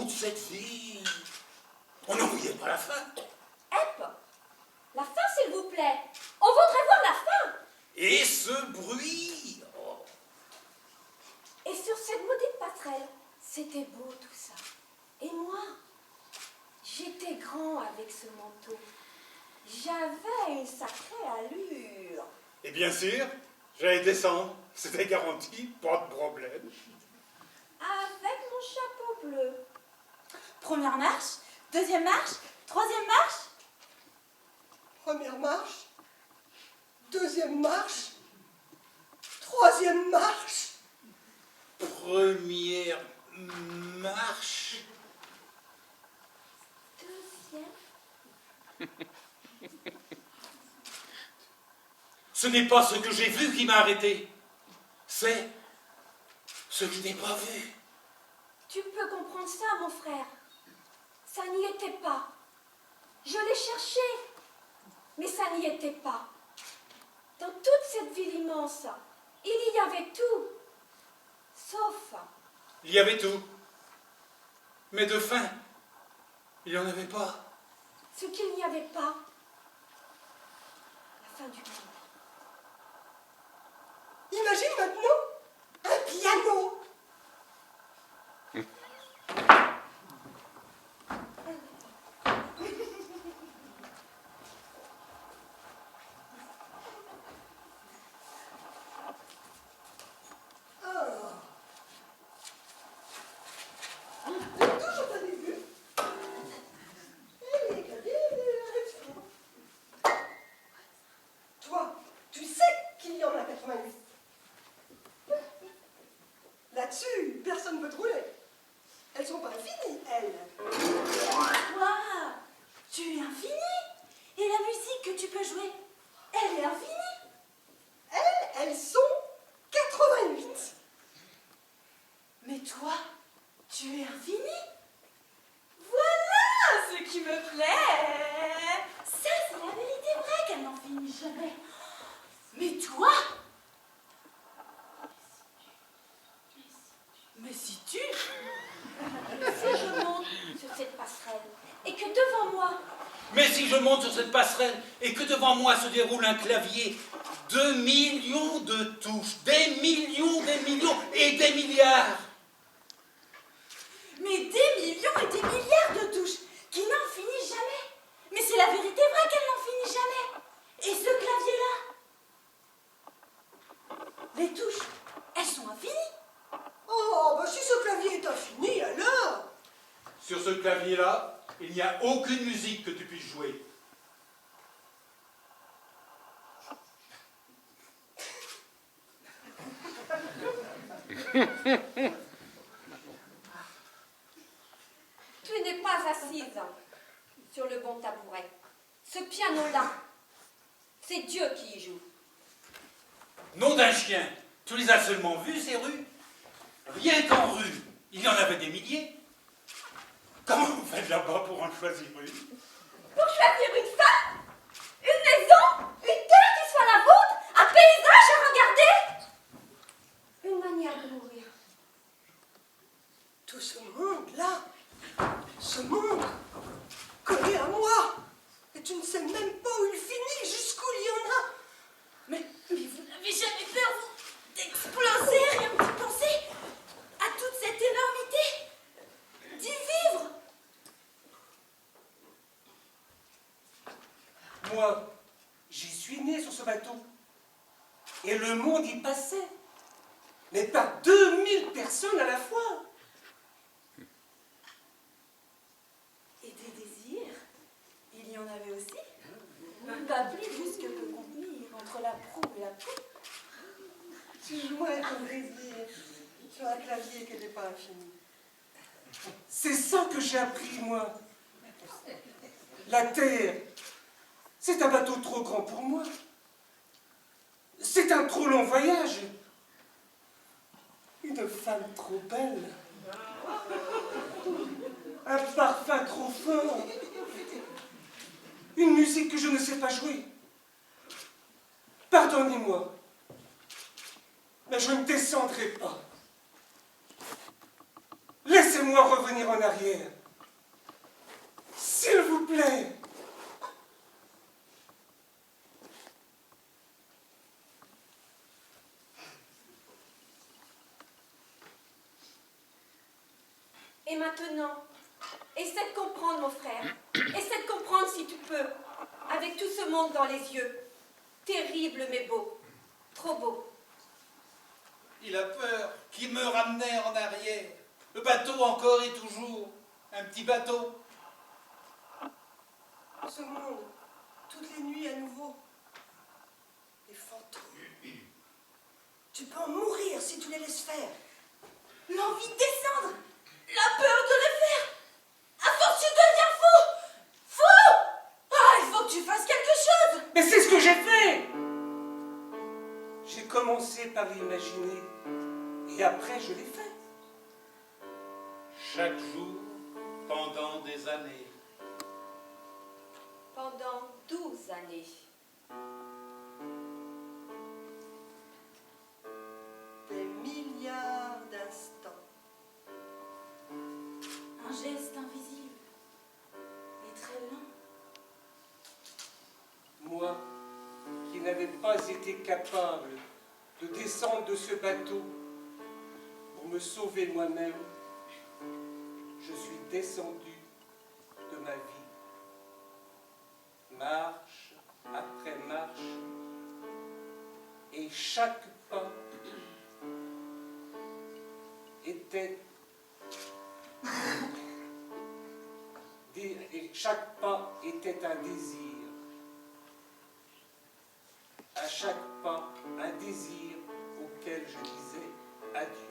de cette fille. On n'en voyait pas la fin. Hep, la fin, s'il vous plaît. On voudrait voir la fin. Et ce bruit. Oh. Et sur cette maudite passerelle, c'était beau tout ça. Et moi, j'étais grand avec ce manteau. J'avais une sacrée allure. Et bien sûr, j'allais descendre. C'était garanti, pas de problème. Avec mon chapeau bleu. Première marche, deuxième marche, troisième marche. Première marche, deuxième marche, troisième marche. Première marche. Deuxième. Ce n'est pas ce que j'ai vu qui m'a arrêté. C'est ce que je n'ai pas vu. Tu peux comprendre ça, mon frère. Ça n'y était pas. Je l'ai cherché, mais ça n'y était pas. Dans toute cette ville immense, il y avait tout, sauf Il y avait tout. Mais de fin, il n'y en avait pas. ce qu'il n'y avait pas. La fin du monde. Imagine maintenant un piano. Toi, tu sais qu'il y en a 88. Là-dessus, personne ne peut te rouler. Elles sont pas infinies, elles. Waouh, tu es infini. Et la musique que tu peux jouer, elle est infinie. Elles sont 88. Mais toi, tu es infini. Voilà ce qui me plaît. Ça, c'est la vérité vraie qu'elle n'en finit jamais. Mais toi, mais si tu... Si je monte sur cette passerelle et que devant moi, Mais si je monte sur cette passerelle et que devant moi se déroule un clavier de millions de touches, des millions et des milliards. Mais des millions et des milliards de touches qui n'en finissent jamais. Mais c'est la vérité vraie qu'elles n'en finissent jamais. Et ce clavier-là, les touches, elles sont infinies. Oh, bah si ce clavier est infini, alors. Sur ce clavier-là, il n'y a aucune musique que tu puisses jouer. tu n'es pas assise sur le bon tabouret. Ce piano-là, c'est Dieu qui y joue. Nom d'un chien, tu les as seulement vus, ces rues? Rien qu'en rue, il y en avait des milliers. Comment vous faites là-bas pour en choisir une? Pour choisir une femme, une maison, une terre qui soit la vôtre, un paysage à regarder, une manière de mourir. Tout ce monde-là, ce monde, collé à moi. Et tu ne sais même pas où il finit, jusqu'où il y en a. Mais vous n'avez jamais peur, vous, d'exploser, rien que de penser à toute cette énormité, d'y vivre. Moi, j'y suis né sur ce bateau. Et le monde y passait. Mais pas 2000 personnes à la fois. Et des désirs, il y en avait aussi. Pas plus juste que peut contenir entre la proue et la proue. Tu jouais ton désir sur un clavier qui n'était pas infini. C'est ça que j'ai appris, moi. La terre, c'est un bateau trop grand pour moi. C'est un trop long voyage. Une femme trop belle. Un parfum trop fort. Une musique que je ne sais pas jouer. Pardonnez-moi, mais je ne descendrai pas. Laissez-moi revenir en arrière. S'il vous plaît. Et maintenant, essaie de comprendre, mon frère. Essaie de comprendre si tu peux. Avec tout ce monde dans les yeux. Terrible mais beau. Trop beau. Il a peur qu'il me ramenait en arrière. Le bateau encore et toujours. Un petit bateau. Ce monde, toutes les nuits à nouveau. Des fantômes. Tu peux en mourir si tu les laisses faire. L'envie de descendre, la peur de le faire. À force, tu deviens fou. Fou. Ah, il faut que tu fasses quelque chose. Mais c'est ce que j'ai fait. J'ai commencé par l'imaginer et après je l'ai fait. Chaque jour, pendant des années. Pendant 12 années. Des milliards d'instants. Un geste invisible et très lent. Moi, qui n'avais pas été capable de descendre de ce bateau pour me sauver moi-même, je suis descendu de ma vie. Marche après marche, et chaque pas était un désir. À chaque pas, un désir auquel je disais adieu.